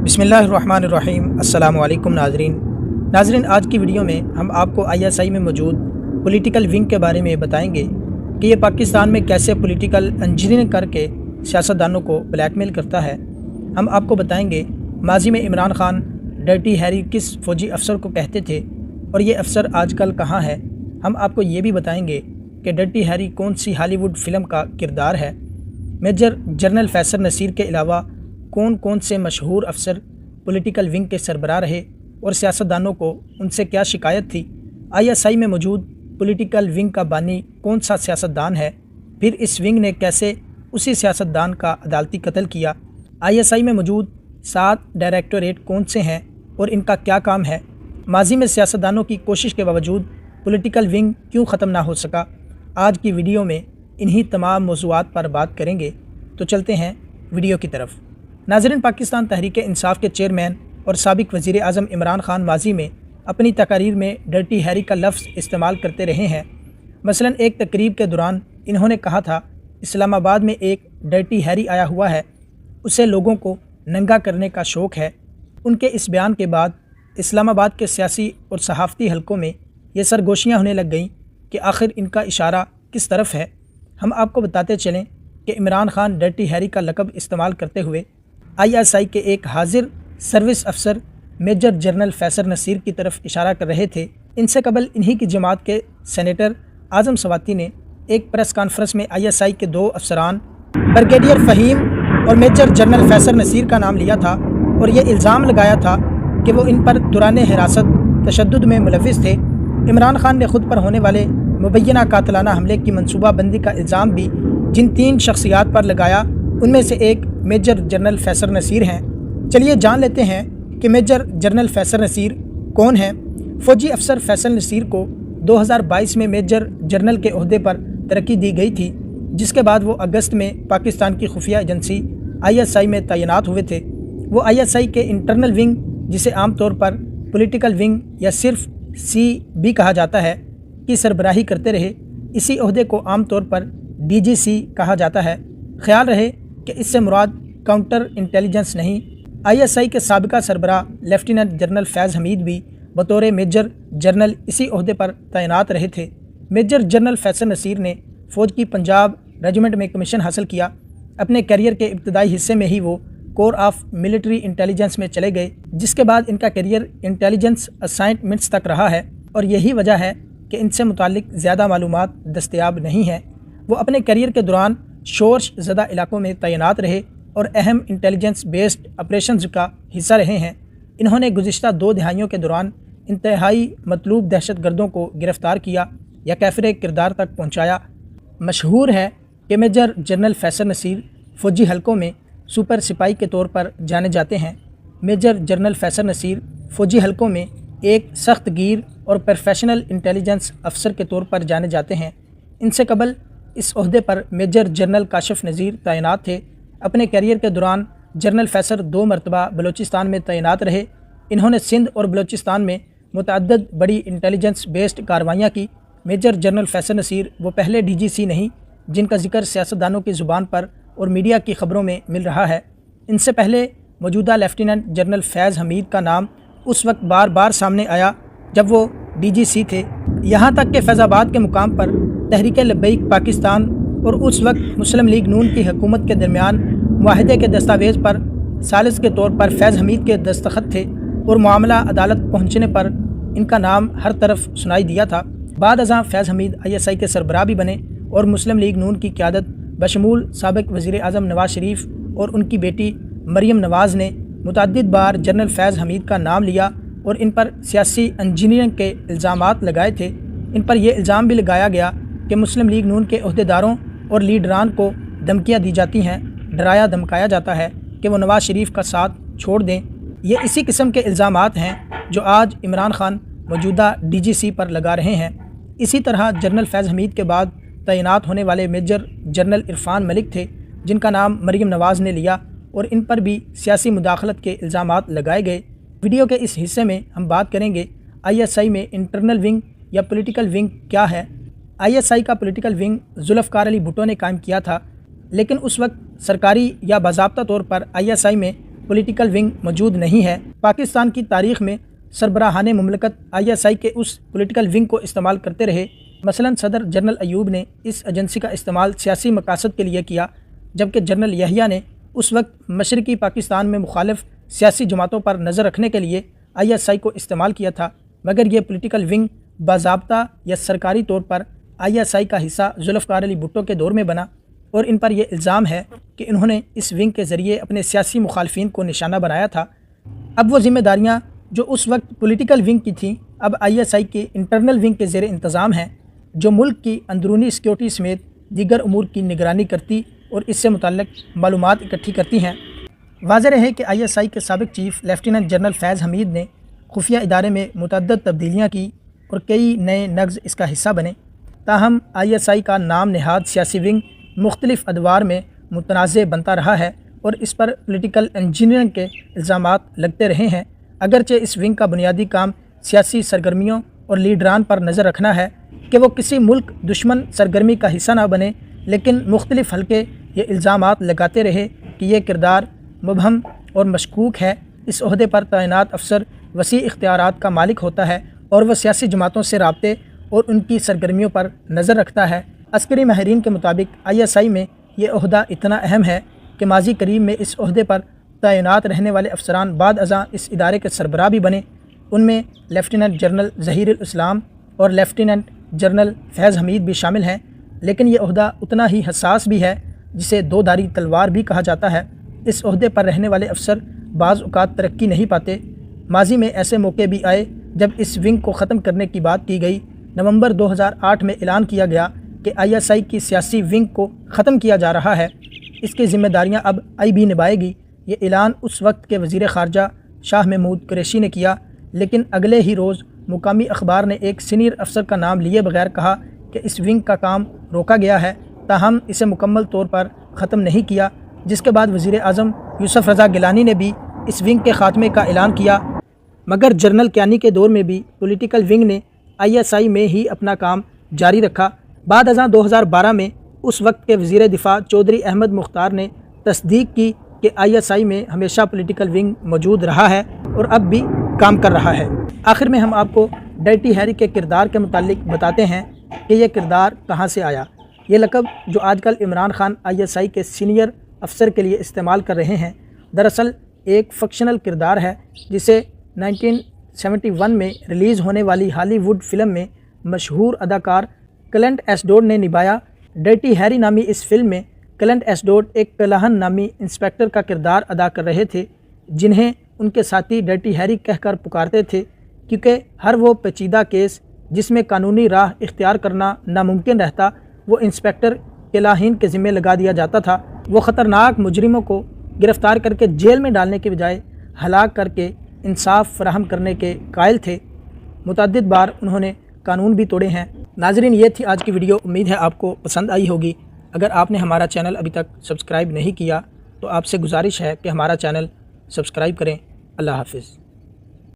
बिस्मिल्लाहिर्रहमानिर्रहीम। अस्सलामु अलैकुम नाज़रीन, आज की वीडियो में हम आपको ISI में मौजूद पॉलिटिकल विंग के बारे में बताएंगे कि ये पाकिस्तान में कैसे पॉलिटिकल इंजीनियरिंग करके सियासतदानों को ब्लैकमेल करता है। हम आपको बताएंगे माजी में इमरान खान डर्टी हैरी किस फ़ौजी अफसर को कहते थे और ये अफसर आजकल कहाँ है। हम आपको ये भी बताएंगे कि डर्टी हैरी कौन सी हॉलीवुड फ़िल्म का किरदार है। मेजर जनरल फैसल नसीर के अलावा कौन कौन से मशहूर अफसर पॉलिटिकल विंग के सरबराह रहे और सियासतदानों को उनसे क्या शिकायत थी। ISI में मौजूद पॉलिटिकल विंग का बानी कौन सा सियासतदान है, फिर इस विंग ने कैसे उसी सियासतदान का अदालती कत्ल किया। ISI में मौजूद 7 डायरेक्टोरेट कौन से हैं और इनका क्या काम है। माजी में सियासतदानों की कोशिश के बावजूद पॉलिटिकल विंग क्यों ख़त्म ना हो सका। आज की वीडियो में इन्हीं तमाम मौज़ूआत पर बात करेंगे। तो चलते हैं वीडियो की तरफ। नाज़रीन, पाकिस्तान तहरीक इंसाफ के चेयरमैन और साबिक वज़ीर आज़म इमरान खान माजी में अपनी तकारीर में डर्टी हैरी का लफ्ज़ इस्तेमाल करते रहे हैं। मसलन एक तकरीब के दौरान इन्होंने कहा था, इस्लामाबाद में एक डर्टी हैरी आया हुआ है, उसे लोगों को नंगा करने का शौक़ है। उनके इस बयान के बाद इस्लामाबाद के सियासी और सहाफ़ती हलकों में ये सरगोशियाँ होने लग गईं कि आखिर इनका इशारा किस तरफ है। हम आपको बताते चलें कि इमरान खान डर्टी हैरी का लक़ब इस्तेमाल करते हुए ISI के एक हाजिर सर्विस अफसर मेजर जनरल फैसल नसीर की तरफ इशारा कर रहे थे। इनसे कबल इन्हीं की जमात के सेनेटर आज़म सवाती ने एक प्रेस कॉन्फ्रेंस में ISI के 2 अफसरान ब्रिगेडियर फ़हीम और मेजर जनरल फैसल नसीर का नाम लिया था और ये इल्ज़ाम लगाया था कि वो इन पर दौरान हिरासत तशद्दुद में मुलव्विस थे। इमरान खान ने ख़ुद पर होने वाले मुबैना कातलाना हमले की मनसूबा बंदी का इल्ज़ाम भी जिन 3 शख्सियात पर लगाया, उनमें से एक मेजर जनरल फैसल नसीर हैं। चलिए जान लेते हैं कि मेजर जनरल फैसल नसीर कौन हैं। फ़ौजी अफसर फैसल नसीर को 2022 में मेजर जनरल के ओहदे पर तरक्की दी गई थी, जिसके बाद वो अगस्त में पाकिस्तान की खुफिया एजेंसी ISI में तैनात हुए थे। वो ISI के इंटरनल विंग, जिसे आम तौर पर पॉलिटिकल विंग या सिर्फ CB कहा जाता है, की सरबराही करते रहे। इसी ओहदे को आम तौर पर DGC कहा जाता है। ख्याल रहे कि इससे मुराद काउंटर इंटेलिजेंस नहीं। ISI के साबिका सरबराह लेफ्टिनेंट जनरल फैज़ हमीद भी बतौर मेजर जनरल इसी ओहदे पर तैनात रहे थे। मेजर जनरल फैसल नसीर ने फ़ौज की पंजाब रेजिमेंट में कमीशन हासिल किया। अपने करियर के इब्तदाई हिस्से में ही वो कोर ऑफ मिलिट्री इंटेलिजेंस में चले गए, जिसके बाद इनका करियर इंटेलिजेंस असाइनमेंट्स तक रहा है और यही वजह है कि इनसे मुतालिक ज़्यादा मालूमात दस्तयाब नहीं है। वो अपने करियर के दौरान शोर्श ज़दा इलाकों में तैनात रहे और अहम इंटेलिजेंस बेस्ड ऑपरेशंस का हिस्सा रहे हैं। इन्होंने गुज़िश्ता 2 दहाइयों के दौरान इंतहाई मतलूब दहशतगर्दों को गिरफ़्तार किया या कैफ़रे किरदार तक पहुँचाया। मशहूर है कि मेजर जनरल फैसल नसीर फ़ौजी हलकों में सुपर सिपाही के तौर पर जाने जाते हैं। मेजर जनरल फैसल नसीर फ़ौजी हलकों में एक सख्त गिर और प्रोफेशनल इंटेलिजेंस अफसर के तौर पर जाने जाते हैं। इनसे कबल इस ओहदे पर मेजर जनरल काशिफ नज़ीर तैनात थे। अपने करियर के दौरान जनरल फैसल 2 मरतबा बलूचिस्तान में तैनात रहे। इन्होंने सिंध और बलूचिस्तान में मुतअद्दिद बड़ी इंटेलिजेंस बेस्ड कार्रवाइयाँ की। मेजर जनरल फैसल नसीर वो पहले DGC नहीं जिनका जिक्र सियासतदानों की ज़ुबान पर और मीडिया की ख़बरों में मिल रहा है। इनसे पहले मौजूदा लेफ्टिनेंट जनरल फैज़ हमीद का नाम उस वक्त बार बार सामने आया जब वो DGC थे। यहाँ तक कि फैज़ाबाद के मुकाम पर तहरीक लब्बैक पाकिस्तान और उस वक्त मुस्लिम लीग नून की हुकूमत के दरमियान मुआहदे के दस्तावेज़ पर सालिस के तौर पर फैज़ हमीद के दस्तखत थे और मामला अदालत पहुँचने पर इनका नाम हर तरफ सुनाई दिया था। बाद अज़ां फैज़ हमीद ISI के सरबराह भी बने और मुस्लिम लीग नून की क़यादत बशमूल साबिक वज़ीर आज़म नवाज़ शरीफ और उनकी बेटी मरियम नवाज़ ने मुतअद्दिद बार जनरल फैज़ हमीद का नाम लिया और इन पर सियासी इंजीनियरिंग के इल्ज़ामात लगाए थे। इन पर यह इल्ज़ाम भी लगाया गया कि मुस्लिम लीग नून के अहदेदारों और लीडरान को धमकियाँ दी जाती हैं, डराया धमकाया जाता है कि वो नवाज़ शरीफ का साथ छोड़ दें। ये इसी किस्म के इल्ज़ामात हैं जो आज इमरान खान मौजूदा DGC पर लगा रहे हैं। इसी तरह जनरल फैज़ हमीद के बाद तैनात होने वाले मेजर जनरल इरफान मलिक थे, जिनका नाम मरियम नवाज़ ने लिया और इन पर भी सियासी मुदाखलत के इल्ज़ामात लगाए गए। वीडियो के इस हिस्से में हम बात करेंगे ISI में इंटरनल विंग या पॉलिटिकल विंग क्या है। ISI का पॉलिटिकल विंग जुल्फ़कार अली भुट्टो ने कायम किया था, लेकिन उस वक्त सरकारी या बाज़ाब्ता तौर पर ISI में پولیٹیکل ونگ موجود نہیں ہے۔ پاکستان کی تاریخ میں سربراہان مملکت ISI کے اس پولیٹیکل ونگ کو استعمال کرتے رہے۔ مثلا صدر جنرل ایوب نے اس ایجنسی کا استعمال سیاسی مقاصد کے لیے کیا، جبکہ جنرل یحییٰ نے اس وقت مشرقی پاکستان میں مخالف سیاسی جماعتوں پر نظر رکھنے کے لیے ISI کو استعمال کیا تھا۔ مگر یہ پولیٹیکل ونگ باضابطہ یا سرکاری طور پر ISI کا حصہ ذوالفقار علی بھٹو کے دور میں بنا، اور ان پر یہ الزام ہے کہ انہوں نے اس ونگ کے ذریعے اپنے سیاسی مخالفین کو نشانہ بنایا تھا۔ اب وہ ذمہ داریاں جو اس وقت پولیٹیکل ونگ کی تھیں اب ISI کے انٹرنل ونگ کے زیر انتظام ہیں، جو ملک کی اندرونی سیکیورٹی سمیت دیگر امور کی نگرانی کرتی اور اس سے متعلق معلومات اکٹھی کرتی ہیں۔ واضح ہے کہ ISI کے سابق چیف لیفٹیننٹ جنرل فیض حمید نے خفیہ ادارے میں متعدد تبدیلیاں کی اور کئی نئے نگز اس کا حصہ بنے۔ تاہم ISI کا نام نہاد سیاسی ونگ مختلف ادوار میں متنازع بنتا رہا ہے اور اس پر پولیٹیکل انجینئرنگ کے الزامات لگتے رہے ہیں۔ اگرچہ اس ونگ کا بنیادی کام سیاسی سرگرمیوں اور لیڈران پر نظر رکھنا ہے کہ وہ کسی ملک دشمن سرگرمی کا حصہ نہ بنے، لیکن مختلف حلقے یہ الزامات لگاتے رہے کہ یہ کردار مبہم اور مشکوک ہے۔ اس عہدے پر تعینات افسر وسیع اختیارات کا مالک ہوتا ہے اور وہ سیاسی جماعتوں سے رابطے اور ان کی سرگرمیوں پر نظر رکھتا ہے۔ عسکری ماہرین کے مطابق ISI میں یہ عہدہ اتنا اہم ہے کہ ماضی قریب میں اس عہدے پر تعینات رہنے والے افسران بعد ازاں اس ادارے کے سربراہ بھی بنے۔ ان میں لیفٹیننٹ جنرل ظہیر الاسلام اور لیفٹیننٹ جنرل فیض حمید بھی شامل ہیں، لیکن یہ عہدہ اتنا ہی حساس بھی ہے، جسے دو دھاری تلوار بھی کہا جاتا ہے۔ اس عہدے پر رہنے والے افسر بعض اوقات ترقی نہیں پاتے۔ ماضی میں ایسے موقع بھی آئے جب اس ونگ کو ختم کرنے کی بات کی گئی۔ نومبر 2008 میں اعلان کیا گیا کہ ISI کی سیاسی ونگ کو ختم کیا جا رہا ہے، اس کی ذمہ داریاں اب IB نبھائے گی۔ یہ اعلان اس وقت کے وزیر خارجہ شاہ محمود قریشی نے کیا، لیکن اگلے ہی روز مقامی اخبار نے ایک سینئر افسر کا نام لیے بغیر کہا کہ اس ونگ کا کام روکا گیا ہے، تاہم اسے مکمل طور پر ختم نہیں کیا، جس کے بعد وزیر اعظم یوسف رضا گیلانی نے بھی اس ونگ کے خاتمے کا اعلان کیا۔ مگر جنرل کیانی کے دور میں بھی پولیٹیکل ونگ نے ISI میں ہی اپنا کام جاری رکھا۔ بعد ازاں 2012 میں اس وقت کے وزیر دفاع چودھری احمد مختار نے تصدیق کی کہ ISI میں ہمیشہ پولیٹیکل ونگ موجود رہا ہے اور اب بھی کام کر رہا ہے۔ آخر میں ہم آپ کو ڈرٹی ہیری کے کردار کے متعلق بتاتے ہیں کہ یہ کردار کہاں سے آیا۔ یہ لقب جو آج کل عمران خان ISI کے سینئر افسر کے لیے استعمال کر رہے ہیں، دراصل ایک فکشنل کردار ہے جسے 1971 میں ریلیز ہونے والی ہالی ووڈ فلم میں مشہور اداکار کلنٹ ایسٹوڈ نے نبھایا۔ ڈرٹی ہیری نامی اس فلم میں کلنٹ ایسٹوڈ ایک کلاہن نامی انسپیکٹر کا کردار ادا کر رہے تھے، جنہیں ان کے ساتھی ڈرٹی ہیری کہہ کر پکارتے تھے، کیونکہ ہر وہ پیچیدہ کیس جس میں قانونی راہ اختیار کرنا ناممکن رہتا وہ انسپیکٹر کلاہین کے ذمہ لگا دیا جاتا تھا۔ وہ خطرناک مجرموں کو گرفتار کر کے جیل میں ڈالنے کے بجائے ہلاک کر کے انصاف فراہم کرنے کے قائل تھے۔ متعدد بار انہوں نے قانون بھی توڑے ہیں۔ ناظرین، یہ تھی آج کی ویڈیو، امید ہے آپ کو پسند آئی ہوگی۔ اگر آپ نے ہمارا چینل ابھی تک سبسکرائب نہیں کیا تو آپ سے گزارش ہے کہ ہمارا چینل سبسکرائب کریں۔ اللہ حافظ۔